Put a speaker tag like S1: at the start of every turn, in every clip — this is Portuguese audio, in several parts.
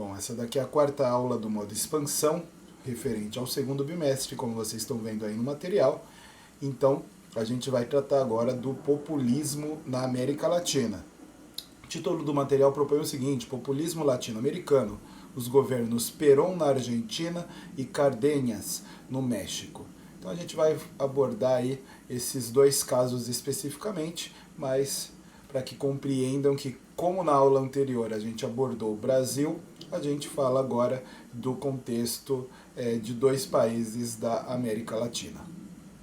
S1: Bom, essa daqui é a quarta aula do modo expansão, referente ao segundo bimestre, como vocês estão vendo aí no material. Então, a gente vai tratar agora do populismo na América Latina. O título do material propõe o seguinte: populismo latino-americano, os governos Perón na Argentina e Cardenas no México. Então a gente vai abordar aí esses dois casos especificamente, mas para que compreendam que, como na aula anterior a gente abordou o Brasil, a gente fala agora do contexto de dois países da América Latina.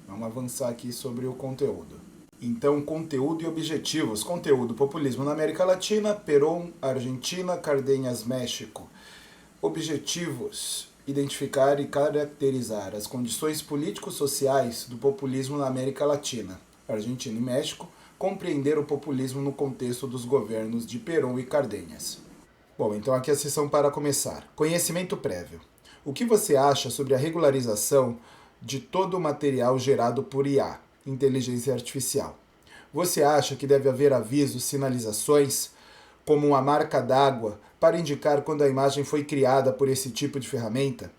S1: Vamos avançar aqui sobre o conteúdo. Então, conteúdo e objetivos. Conteúdo: populismo na América Latina, Perón, Argentina, Cardenas, México. Objetivos: identificar e caracterizar as condições político-sociais do populismo na América Latina, Argentina e México, compreender o populismo no contexto dos governos de Perón e Cardenas. Bom, então aqui a sessão para começar. Conhecimento prévio. O que você acha sobre a regularização de todo o material gerado por IA, inteligência artificial? Você acha que deve haver avisos, sinalizações, como uma marca d'água, para indicar quando a imagem foi criada por esse tipo de ferramenta?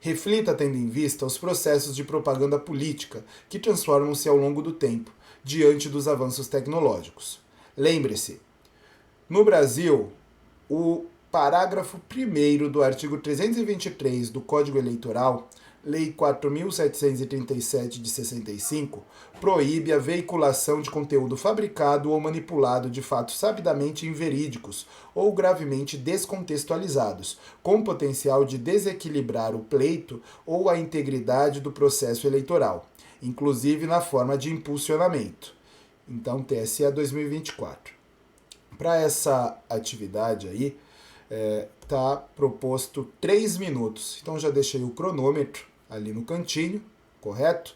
S1: Reflita tendo em vista os processos de propaganda política que transformam-se ao longo do tempo, diante dos avanços tecnológicos. Lembre-se, no Brasil, o parágrafo 1º do artigo 323 do Código Eleitoral, Lei 4.737 de 65, proíbe a veiculação de conteúdo fabricado ou manipulado de fatos sabidamente inverídicos ou gravemente descontextualizados, com potencial de desequilibrar o pleito ou a integridade do processo eleitoral, inclusive na forma de impulsionamento. Então, TSE 2024. Para essa atividade aí, tá proposto 3 minutos. Então já deixei o cronômetro ali no cantinho, correto?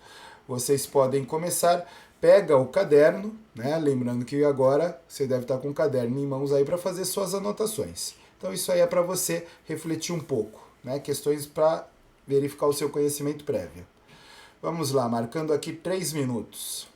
S1: Vocês podem começar. Pega o caderno, né? Lembrando que agora você deve estar com o caderno em mãos aí para fazer suas anotações. Então isso aí é para você refletir um pouco, né? Questões para verificar o seu conhecimento prévio. Vamos lá, marcando aqui 3 minutos.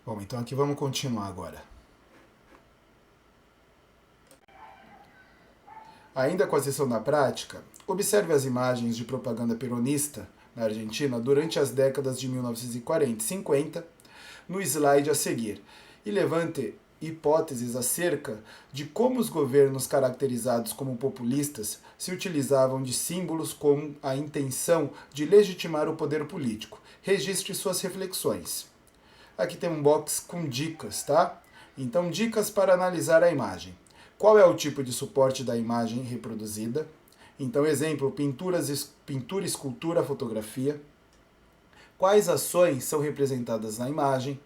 S1: Bom, então aqui vamos continuar agora. Ainda com a sessão da prática, observe as imagens de propaganda peronista na Argentina durante as décadas de 1940 e 50 no slide a seguir e levante hipóteses acerca de como os governos caracterizados como populistas se utilizavam de símbolos com a intenção de legitimar o poder político. Registre suas reflexões. Aqui tem um box com dicas, tá? Então, dicas para analisar a imagem. Qual é o tipo de suporte da imagem reproduzida? Então, exemplo, pintura, escultura, fotografia. Quais ações são representadas na imagem?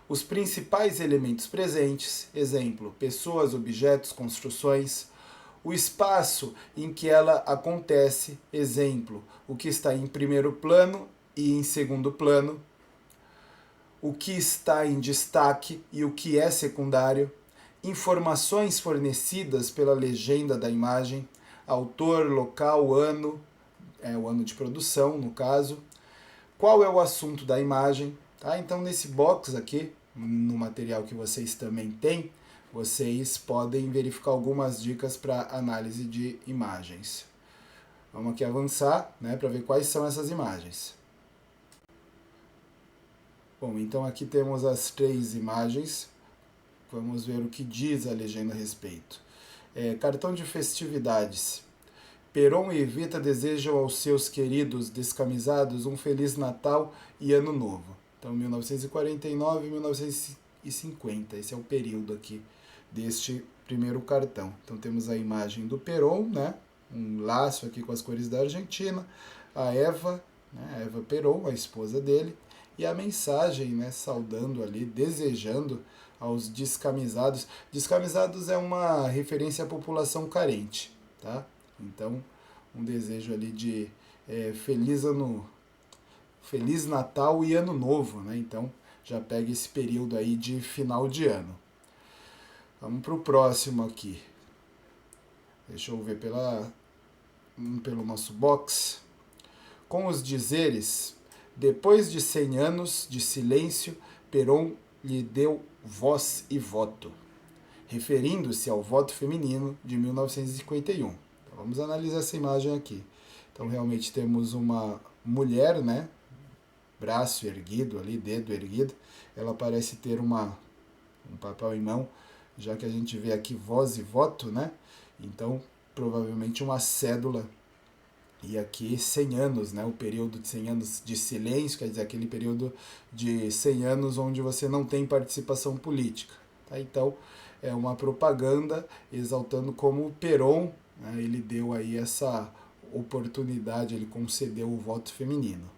S1: Os principais elementos presentes, exemplo, pessoas, objetos, construções. O espaço em que ela acontece, exemplo, o que está em primeiro plano e em segundo plano. O que está em destaque e o que é secundário. Informações fornecidas pela legenda da imagem, autor, local, ano, o ano de produção, no caso. Qual é o assunto da imagem? Tá? Então, nesse box aqui, no material que vocês também têm, vocês podem verificar algumas dicas para análise de imagens. Vamos aqui avançar, né, para ver quais são essas imagens. Bom, então aqui temos as 3 imagens. Vamos ver o que diz a legenda a respeito. Cartão de festividades. Perón e Evita desejam aos seus queridos descamisados um Feliz Natal e Ano Novo. Então, 1949 e 1950. Esse é o período aqui deste primeiro cartão. Então, temos a imagem do Perón, né? Um laço aqui com as cores da Argentina. A Eva, né? A Eva Perón, a esposa dele. E a mensagem, né? Saudando ali, desejando aos descamisados. Descamisados é uma referência à população carente, tá? Então, um desejo ali de Feliz Natal e Ano Novo, né? Então, já pega esse período aí de final de ano. Vamos para o próximo aqui. Deixa eu ver pelo nosso box. Com os dizeres, depois de 100 anos de silêncio, Perón lhe deu voz e voto, referindo-se ao voto feminino de 1951. Então, vamos analisar essa imagem aqui. Então, realmente temos uma mulher, né? Braço erguido ali, dedo erguido. Ela parece ter um papel em mão, já que a gente vê aqui voz e voto, né? Então, provavelmente uma cédula. E aqui 100 anos, né? O período de 100 anos de silêncio, quer dizer, aquele período de 100 anos onde você não tem participação política. Tá? Então, é uma propaganda exaltando como o Perón, né, ele deu aí essa oportunidade, ele concedeu o voto feminino.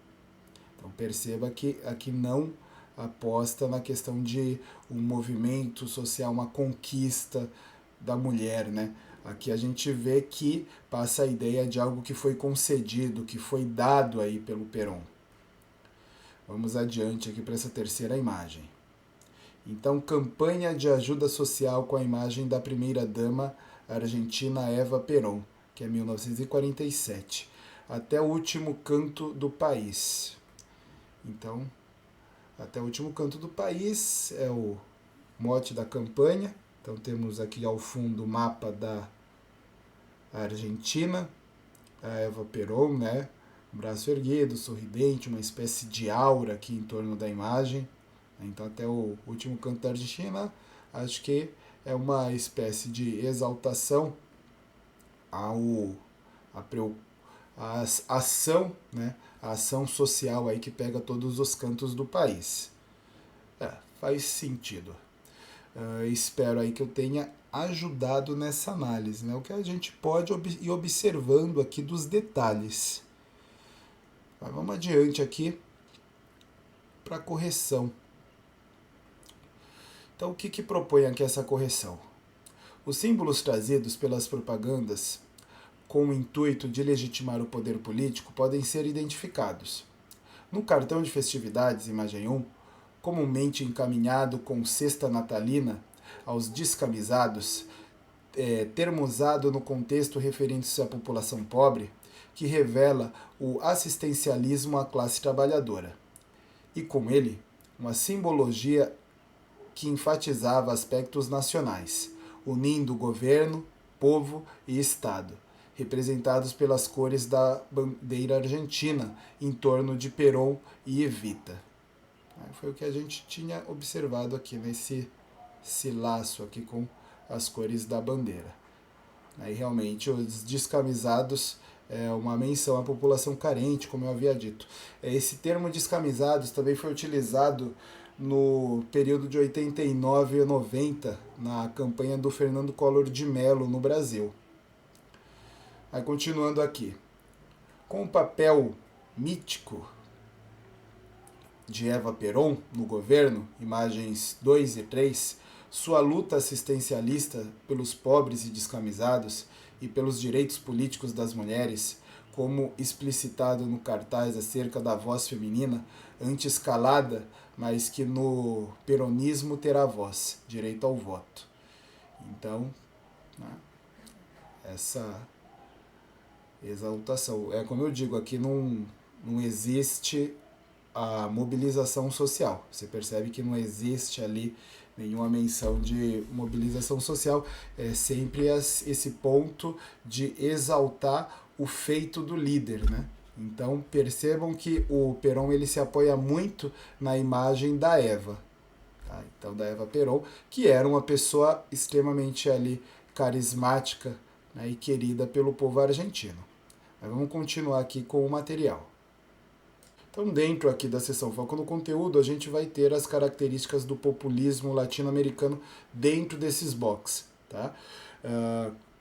S1: Então, perceba que aqui não aposta na questão de um movimento social, uma conquista da mulher, né? Aqui a gente vê que passa a ideia de algo que foi concedido, que foi dado aí pelo Perón. Vamos adiante aqui para essa terceira imagem. Então, campanha de ajuda social com a imagem da primeira-dama argentina Eva Perón, que é 1947, até o último canto do país. Então, até o último canto do país é o mote da campanha. Então temos aqui ao fundo o mapa da Argentina, a Eva Perón, né? Braço erguido, sorridente, uma espécie de aura aqui em torno da imagem. Então até o último canto da Argentina, acho que é uma espécie de exaltação à ação, né? A ação social aí que pega todos os cantos do país. Faz sentido. Espero aí que eu tenha ajudado nessa análise, né? O que a gente pode ir observando aqui dos detalhes. Mas vamos adiante aqui para a correção. Então, o que propõe aqui essa correção? Os símbolos trazidos pelas propagandas com o intuito de legitimar o poder político podem ser identificados. No cartão de festividades, imagem 1, comumente encaminhado com cesta natalina aos descamisados, termo usado no contexto referindo-se à população pobre, que revela o assistencialismo à classe trabalhadora. E com ele, uma simbologia que enfatizava aspectos nacionais, unindo governo, povo e Estado, representados pelas cores da bandeira argentina em torno de Perón e Evita. Foi o que a gente tinha observado aqui nesse laço aqui com as cores da bandeira. E realmente os descamisados é uma menção à população carente, como eu havia dito. Esse termo descamisados também foi utilizado no período de 89 e 90, na campanha do Fernando Collor de Mello no Brasil. Aí continuando aqui. Com o papel mítico de Eva Perón no governo, imagens 2 e 3, sua luta assistencialista pelos pobres e descamisados e pelos direitos políticos das mulheres, como explicitado no cartaz acerca da voz feminina, antes calada, mas que no peronismo terá voz, direito ao voto. Então, essa exaltação. É como eu digo, aqui não existe a mobilização social. Você percebe que não existe ali nenhuma menção de mobilização social. É sempre esse ponto de exaltar o feito do líder, né? Então percebam que o Perón ele se apoia muito na imagem da Eva. Tá? Então da Eva Perón, que era uma pessoa extremamente ali carismática, né, e querida pelo povo argentino. Mas vamos continuar aqui com o material. Então, dentro aqui da seção Foco no Conteúdo, a gente vai ter as características do populismo latino-americano dentro desses boxes. Tá?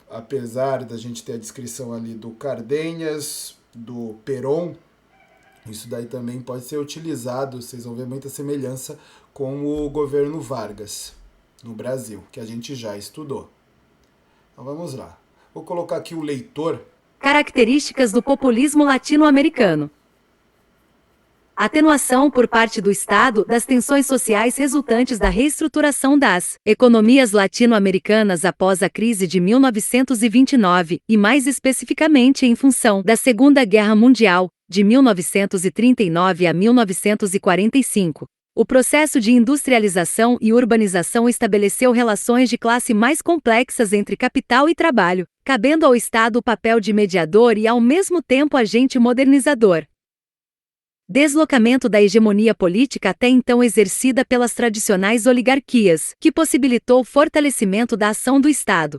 S1: Apesar da gente ter a descrição ali do Cardenas, do Perón, isso daí também pode ser utilizado, vocês vão ver muita semelhança com o governo Vargas no Brasil, que a gente já estudou. Então vamos lá. Vou colocar aqui o leitor.
S2: Características do populismo latino-americano. Atenuação por parte do Estado das tensões sociais resultantes da reestruturação das economias latino-americanas após a crise de 1929 e, mais especificamente, em função da Segunda Guerra Mundial, de 1939 a 1945. O processo de industrialização e urbanização estabeleceu relações de classe mais complexas entre capital e trabalho, cabendo ao Estado o papel de mediador e, ao mesmo tempo, agente modernizador. Deslocamento da hegemonia política até então exercida pelas tradicionais oligarquias, que possibilitou o fortalecimento da ação do Estado.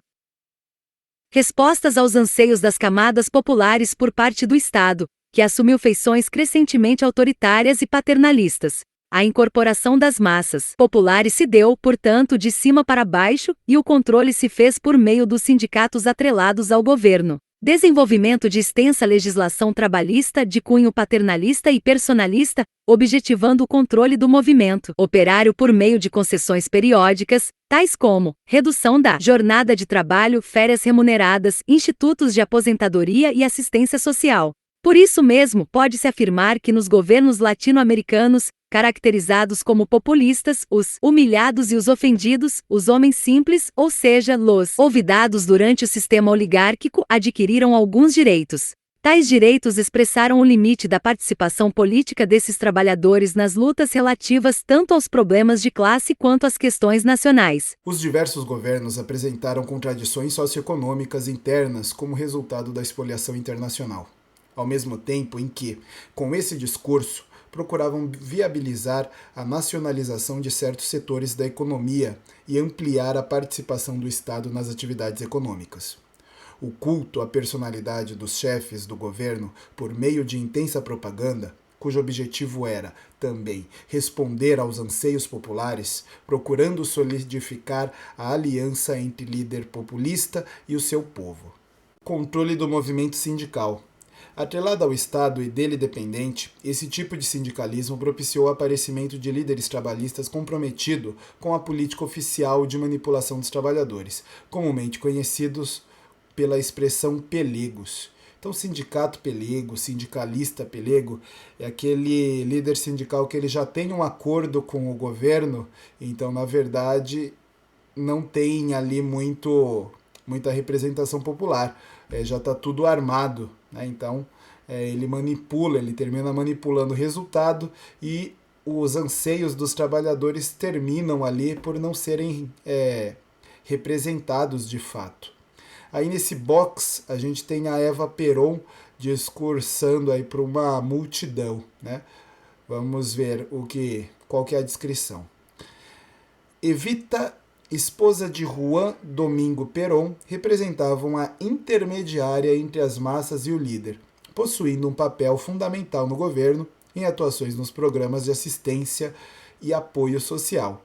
S2: Respostas aos anseios das camadas populares por parte do Estado, que assumiu feições crescentemente autoritárias e paternalistas. A incorporação das massas populares se deu, portanto, de cima para baixo, e o controle se fez por meio dos sindicatos atrelados ao governo. Desenvolvimento de extensa legislação trabalhista de cunho paternalista e personalista, objetivando o controle do movimento operário por meio de concessões periódicas, tais como redução da jornada de trabalho, férias remuneradas, institutos de aposentadoria e assistência social. Por isso mesmo, pode-se afirmar que nos governos latino-americanos, caracterizados como populistas, os humilhados e os ofendidos, os homens simples, ou seja, los olvidados durante o sistema oligárquico, adquiriram alguns direitos. Tais direitos expressaram o limite da participação política desses trabalhadores nas lutas relativas tanto aos problemas de classe quanto às questões nacionais.
S1: Os diversos governos apresentaram contradições socioeconômicas internas como resultado da expoliação internacional, ao mesmo tempo em que, com esse discurso, procuravam viabilizar a nacionalização de certos setores da economia e ampliar a participação do Estado nas atividades econômicas. O culto à personalidade dos chefes do governo por meio de intensa propaganda, cujo objetivo era, também, responder aos anseios populares, procurando solidificar a aliança entre líder populista e o seu povo. Controle do movimento sindical. Atrelado ao Estado e dele dependente, esse tipo de sindicalismo propiciou o aparecimento de líderes trabalhistas comprometidos com a política oficial de manipulação dos trabalhadores, comumente conhecidos pela expressão pelegos. Então, sindicato pelego, sindicalista pelego, é aquele líder sindical que ele já tem um acordo com o governo, então, na verdade, não tem ali muita representação popular, já está tudo armado, né? Então ele termina manipulando o resultado e os anseios dos trabalhadores terminam ali por não serem representados de fato. Aí nesse box a gente tem a Eva Peron discursando aí para uma multidão, né? Vamos ver qual que é a descrição. Evita, esposa de Juan Domingo Perón, representavam a intermediária entre as massas e o líder, possuindo um papel fundamental no governo em atuações nos programas de assistência e apoio social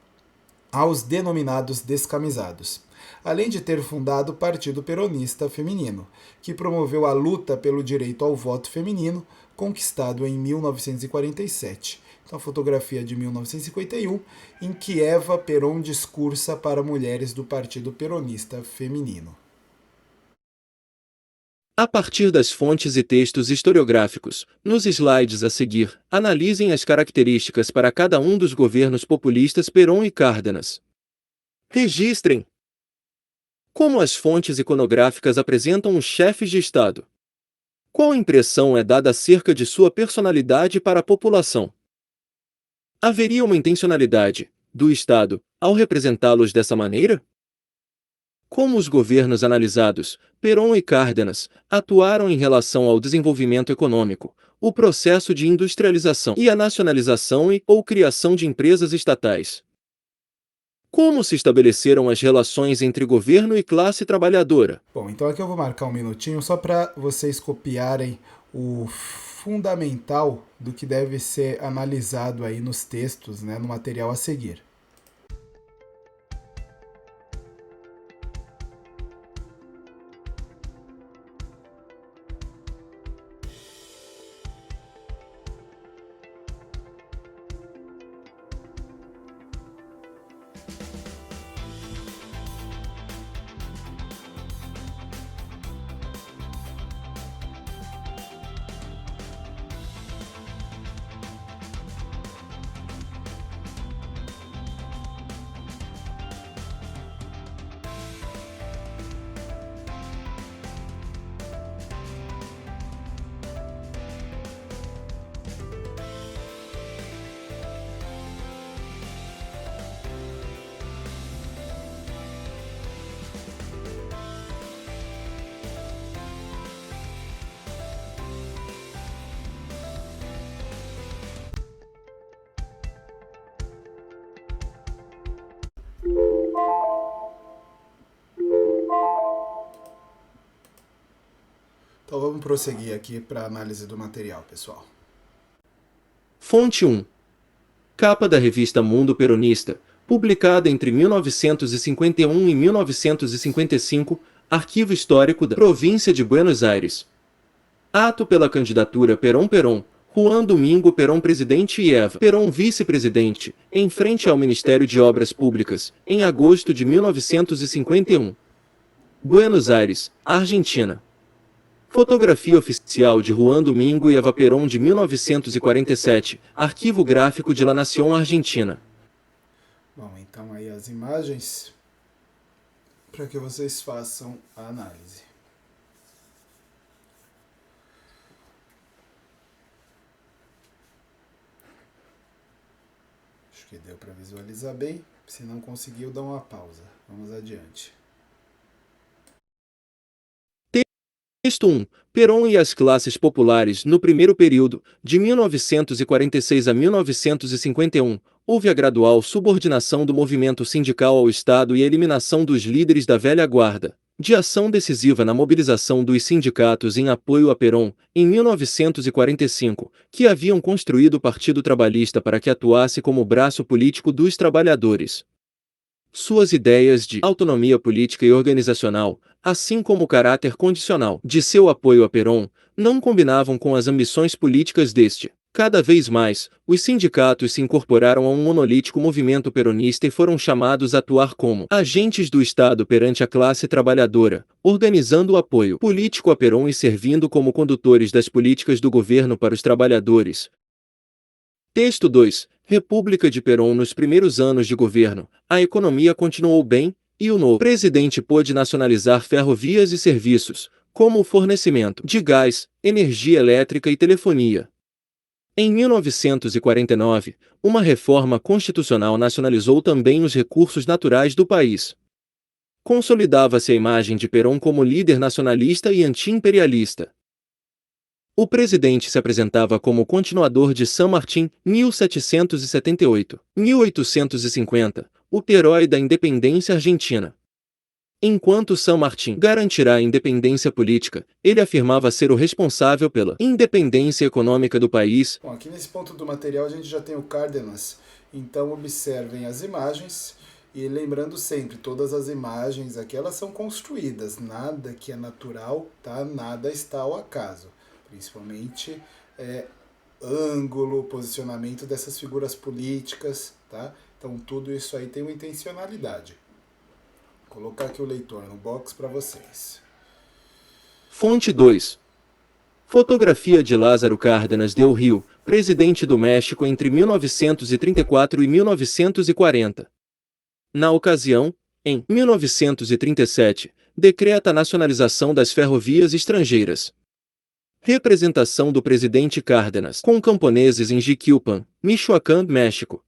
S1: aos denominados descamisados, além de ter fundado o Partido Peronista Feminino, que promoveu a luta pelo direito ao voto feminino, conquistado em 1947. Então, a fotografia de 1951, em que Eva Peron discursa para mulheres do Partido Peronista Feminino.
S3: A partir das fontes e textos historiográficos, nos slides a seguir, analisem as características para cada um dos governos populistas Perón e Cárdenas. Registrem como as fontes iconográficas apresentam os chefes de Estado. Qual impressão é dada acerca de sua personalidade para a população? Haveria uma intencionalidade do Estado ao representá-los dessa maneira? Como os governos analisados, Perón e Cárdenas, atuaram em relação ao desenvolvimento econômico, o processo de industrialização e a nacionalização ou criação de empresas estatais? Como se estabeleceram as relações entre governo e classe trabalhadora?
S1: Bom, então aqui eu vou marcar um minutinho só para vocês copiarem o fundamental do que deve ser analisado aí nos textos, né, no material a seguir. Então vamos prosseguir aqui para a análise do material, pessoal.
S3: Fonte 1. Capa da revista Mundo Peronista, publicada entre 1951 e 1955, Arquivo Histórico da Província de Buenos Aires. Ato pela candidatura Perón, Juan Domingo Perón presidente e Eva Perón vice-presidente, em frente ao Ministério de Obras Públicas, em agosto de 1951. Buenos Aires, Argentina. Fotografia oficial de Juan Domingo e Eva Perón de 1947, Arquivo Gráfico de La Nación Argentina.
S1: Bom, então aí as imagens para que vocês façam a análise. Acho que deu para visualizar bem. Se não conseguiu, dá uma pausa. Vamos adiante.
S3: Texto 1. Perón e as classes populares no primeiro período, de 1946 a 1951, houve a gradual subordinação do movimento sindical ao Estado e a eliminação dos líderes da velha guarda, de ação decisiva na mobilização dos sindicatos em apoio a Perón, em 1945, que haviam construído o Partido Trabalhista para que atuasse como braço político dos trabalhadores. Suas ideias de autonomia política e organizacional, assim como o caráter condicional de seu apoio a Perón, não combinavam com as ambições políticas deste. Cada vez mais, os sindicatos se incorporaram a um monolítico movimento peronista e foram chamados a atuar como agentes do Estado perante a classe trabalhadora, organizando o apoio político a Perón e servindo como condutores das políticas do governo para os trabalhadores. Texto 2. República de Perón. Nos primeiros anos de governo, a economia continuou bem, e o novo presidente pôde nacionalizar ferrovias e serviços, como o fornecimento de gás, energia elétrica e telefonia. Em 1949, uma reforma constitucional nacionalizou também os recursos naturais do país. Consolidava-se a imagem de Perón como líder nacionalista e anti-imperialista. O presidente se apresentava como continuador de San Martín, 1778-1850, o herói da independência argentina. Enquanto San Martín garantirá a independência política, ele afirmava ser o responsável pela independência econômica do país.
S1: Bom, aqui nesse ponto do material a gente já tem o Cárdenas, então observem as imagens e lembrando sempre, todas as imagens aqui elas são construídas, nada que é natural, tá? Nada está ao acaso, principalmente ângulo, posicionamento dessas figuras políticas, tá? Então tudo isso aí tem uma intencionalidade. Vou colocar aqui o leitor no box para vocês.
S3: Fonte 2. Fotografia de Lázaro Cárdenas del Rio, presidente do México entre 1934 e 1940. Na ocasião, em 1937, decreta a nacionalização das ferrovias estrangeiras. Representação do presidente Cárdenas com camponeses em Jiquilpan, Michoacán, México.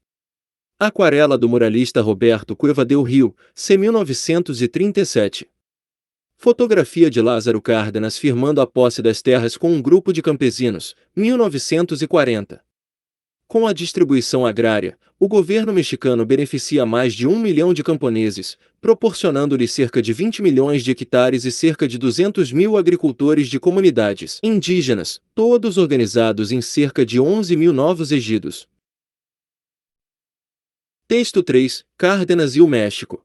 S3: Aquarela do muralista Roberto Cueva del Rio, C. 1937. Fotografia de Lázaro Cárdenas firmando a posse das terras com um grupo de campesinos, 1940. Com a distribuição agrária, o governo mexicano beneficia mais de 1 milhão de camponeses, proporcionando-lhes cerca de 20 milhões de hectares e cerca de 200 mil agricultores de comunidades indígenas, todos organizados em cerca de 11 mil novos ejidos. Texto 3. Cárdenas e o México.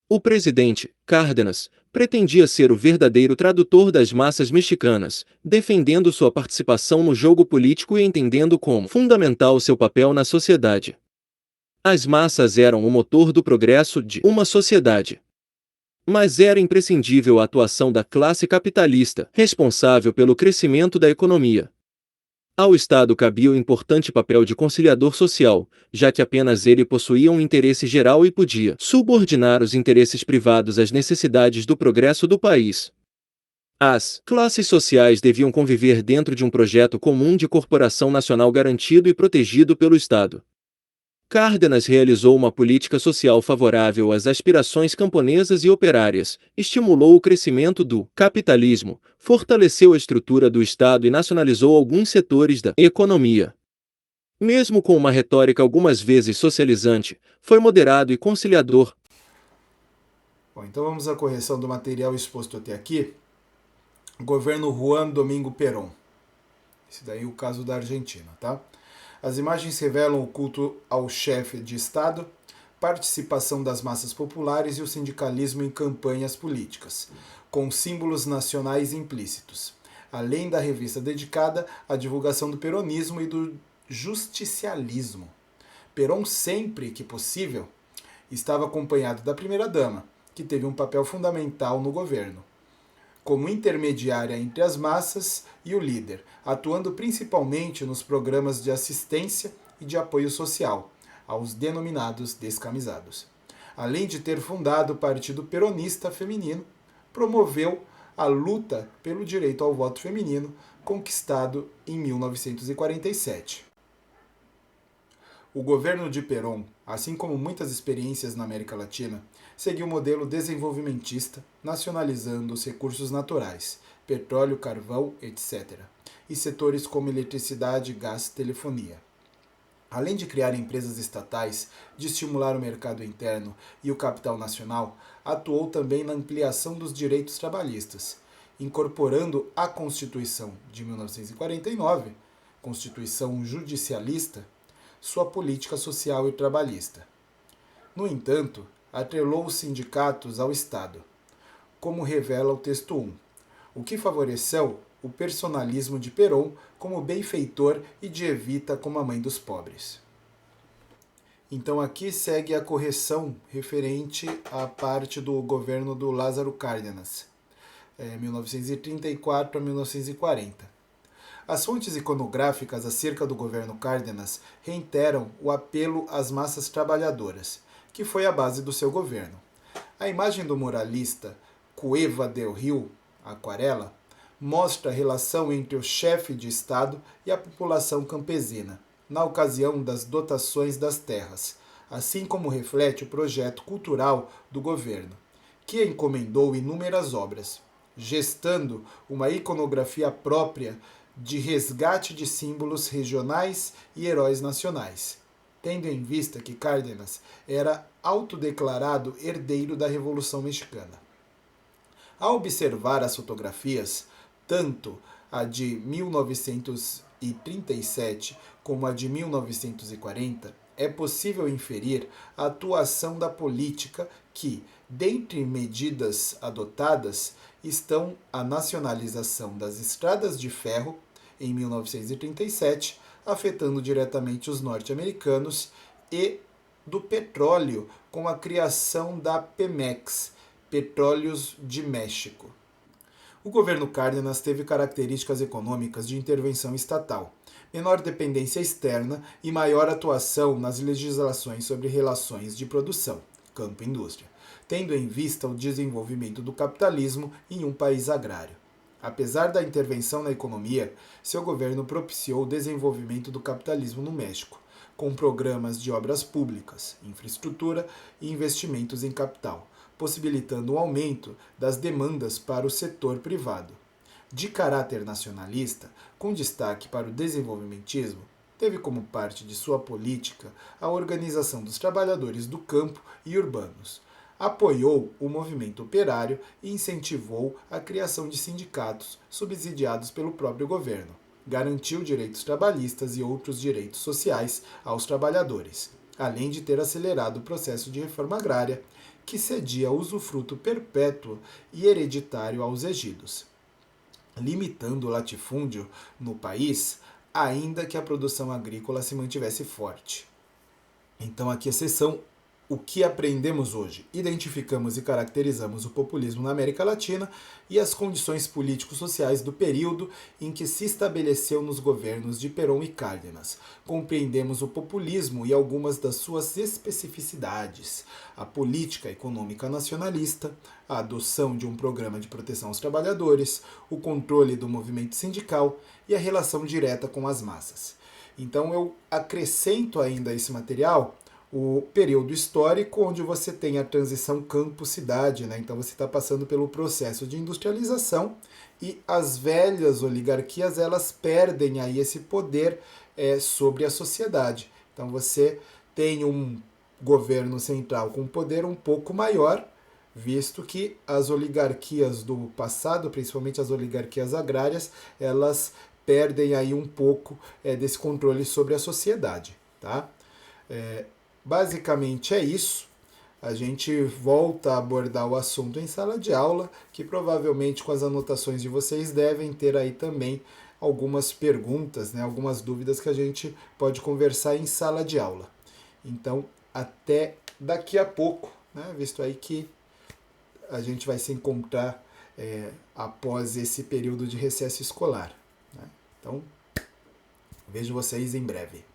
S3: O presidente, Cárdenas, pretendia ser o verdadeiro tradutor das massas mexicanas, defendendo sua participação no jogo político e entendendo como fundamental seu papel na sociedade. As massas eram o motor do progresso de uma sociedade. Mas era imprescindível a atuação da classe capitalista, responsável pelo crescimento da economia. Ao Estado cabia o importante papel de conciliador social, já que apenas ele possuía um interesse geral e podia subordinar os interesses privados às necessidades do progresso do país. As classes sociais deviam conviver dentro de um projeto comum de corporação nacional garantido e protegido pelo Estado. Cárdenas realizou uma política social favorável às aspirações camponesas e operárias, estimulou o crescimento do capitalismo, fortaleceu a estrutura do Estado e nacionalizou alguns setores da economia. Mesmo com uma retórica algumas vezes socializante, foi moderado e conciliador.
S1: Bom, então vamos à correção do material exposto até aqui. Governo Juan Domingo Perón. Esse daí é o caso da Argentina, tá? As imagens revelam o culto ao chefe de Estado, participação das massas populares e o sindicalismo em campanhas políticas, com símbolos nacionais implícitos, além da revista dedicada à divulgação do peronismo e do justicialismo. Perón, sempre que possível, estava acompanhado da primeira-dama, que teve um papel fundamental no governo, como intermediária entre as massas e o líder, atuando principalmente nos programas de assistência e de apoio social aos denominados descamisados. Além de ter fundado o Partido Peronista Feminino, promoveu a luta pelo direito ao voto feminino, conquistado em 1947. O governo de Perón, assim como muitas experiências na América Latina, seguiu o modelo desenvolvimentista, nacionalizando os recursos naturais, petróleo, carvão, etc., e setores como eletricidade, gás, telefonia. Além de criar empresas estatais, de estimular o mercado interno e o capital nacional, atuou também na ampliação dos direitos trabalhistas, incorporando à Constituição de 1949, Constituição judicialista, sua política social e trabalhista. No entanto, atrelou os sindicatos ao Estado, como revela o texto 1, o que favoreceu o personalismo de Perón como benfeitor e de Evita como a mãe dos pobres. Então aqui segue a correção referente à parte do governo do Lázaro Cárdenas, 1934 a 1940. As fontes iconográficas acerca do governo Cárdenas reiteram o apelo às massas trabalhadoras, que foi a base do seu governo. A imagem do muralista Cueva del Rio, aquarela, mostra a relação entre o chefe de Estado e a população campesina, na ocasião das dotações das terras, assim como reflete o projeto cultural do governo, que encomendou inúmeras obras, gestando uma iconografia própria de resgate de símbolos regionais e heróis nacionais, tendo em vista que Cárdenas era autodeclarado herdeiro da Revolução Mexicana. Ao observar as fotografias, tanto a de 1937 como a de 1940, é possível inferir a atuação da política que, dentre medidas adotadas, estão a nacionalização das estradas de ferro em 1937, afetando diretamente os norte-americanos, e do petróleo com a criação da Pemex, Petróleos de México. O governo Cárdenas teve características econômicas de intervenção estatal, menor dependência externa e maior atuação nas legislações sobre relações de produção, campo e indústria, tendo em vista o desenvolvimento do capitalismo em um país agrário. Apesar da intervenção na economia, seu governo propiciou o desenvolvimento do capitalismo no México, com programas de obras públicas, infraestrutura e investimentos em capital, possibilitando o aumento das demandas para o setor privado. De caráter nacionalista, com destaque para o desenvolvimentismo, teve como parte de sua política a organização dos trabalhadores do campo e urbanos. Apoiou o movimento operário e incentivou a criação de sindicatos subsidiados pelo próprio governo. Garantiu direitos trabalhistas e outros direitos sociais aos trabalhadores, além de ter acelerado o processo de reforma agrária, que cedia usufruto perpétuo e hereditário aos ejidos, limitando o latifúndio no país, ainda que a produção agrícola se mantivesse forte. Então aqui a seção O que aprendemos hoje? Identificamos e caracterizamos o populismo na América Latina e as condições político-sociais do período em que se estabeleceu nos governos de Perón e Cárdenas. Compreendemos o populismo e algumas das suas especificidades, a política econômica nacionalista, a adoção de um programa de proteção aos trabalhadores, o controle do movimento sindical e a relação direta com as massas. Então eu acrescento ainda a esse material o período histórico onde você tem a transição campo-cidade, né? Então você está passando pelo processo de industrialização e as velhas oligarquias elas perdem aí esse poder sobre a sociedade. Então você tem um governo central com poder um pouco maior, visto que as oligarquias do passado, principalmente as oligarquias agrárias, elas perdem aí um pouco desse controle sobre a sociedade, tá? Basicamente é isso. A gente volta a abordar o assunto em sala de aula, que provavelmente com as anotações de vocês devem ter aí também algumas perguntas, né, algumas dúvidas que a gente pode conversar em sala de aula. Então, até daqui a pouco, né, visto aí que a gente vai se encontrar após esse período de recesso escolar, né? Então, vejo vocês em breve.